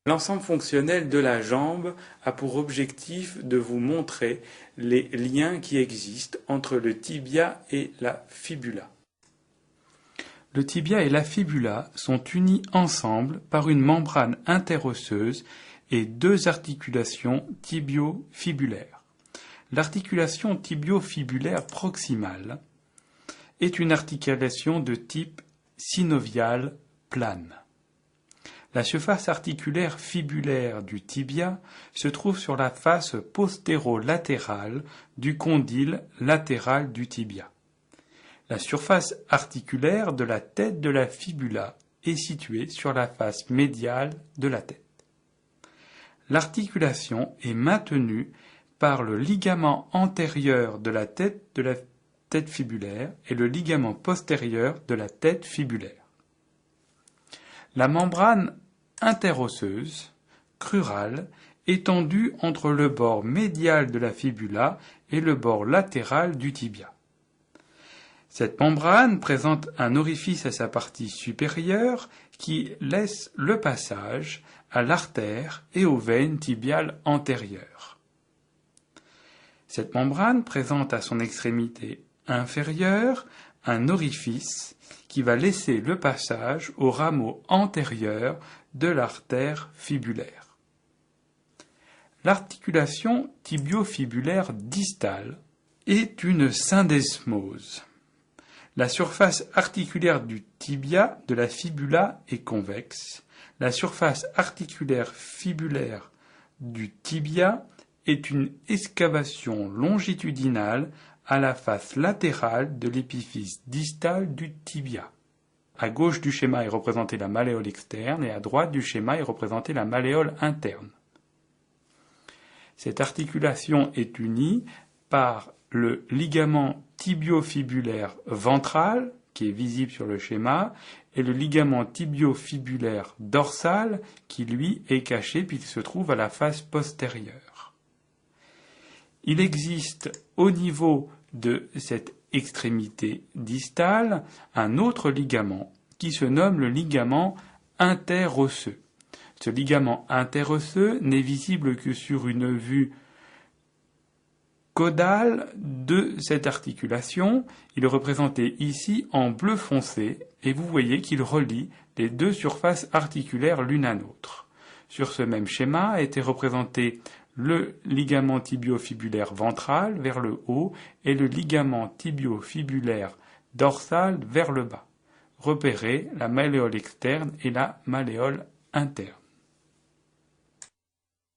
L'ensemble fonctionnel de la jambe a pour objectif de vous montrer les liens qui existent entre le tibia et la fibula. Le tibia et la fibula sont unis ensemble par une membrane interosseuse et deux articulations tibio-fibulaires. L'articulation tibio-fibulaire proximale est une articulation de type synovial plane. La surface articulaire fibulaire du tibia se trouve sur la face postérolatérale du condyle latéral du tibia. La surface articulaire de la tête de la fibula est située sur la face médiale de la tête. L'articulation est maintenue par le ligament antérieur de la tête fibulaire et le ligament postérieur de la tête fibulaire. La membrane interosseuse, crurale, est tendue entre le bord médial de la fibula et le bord latéral du tibia. Cette membrane présente un orifice à sa partie supérieure qui laisse le passage à l'artère et aux veines tibiales antérieures. Cette membrane présente à son extrémité inférieure un orifice qui va laisser le passage au rameau antérieur de l'artère fibulaire. L'articulation tibio-fibulaire distale est une syndesmose. La surface articulaire du tibia de la fibula est convexe. La surface articulaire fibulaire du tibia est une excavation longitudinale à la face latérale de l'épiphyse distale du tibia. À gauche du schéma est représentée la malléole externe et à droite du schéma est représentée la malléole interne. Cette articulation est unie par le ligament tibio-fibulaire ventral, qui est visible sur le schéma, et le ligament tibio-fibulaire dorsal, qui lui est caché puisqu'il se trouve à la face postérieure. Il existe au niveau de cette extrémité distale un autre ligament qui se nomme le ligament interosseux. Ce ligament interosseux n'est visible que sur une vue caudale de cette articulation. Il est représenté ici en bleu foncé et vous voyez qu'il relie les deux surfaces articulaires l'une à l'autre. Sur ce même schéma a été représenté le ligament tibio-fibulaire ventral vers le haut et le ligament tibio-fibulaire dorsal vers le bas. Repérez la malléole externe et la malléole interne.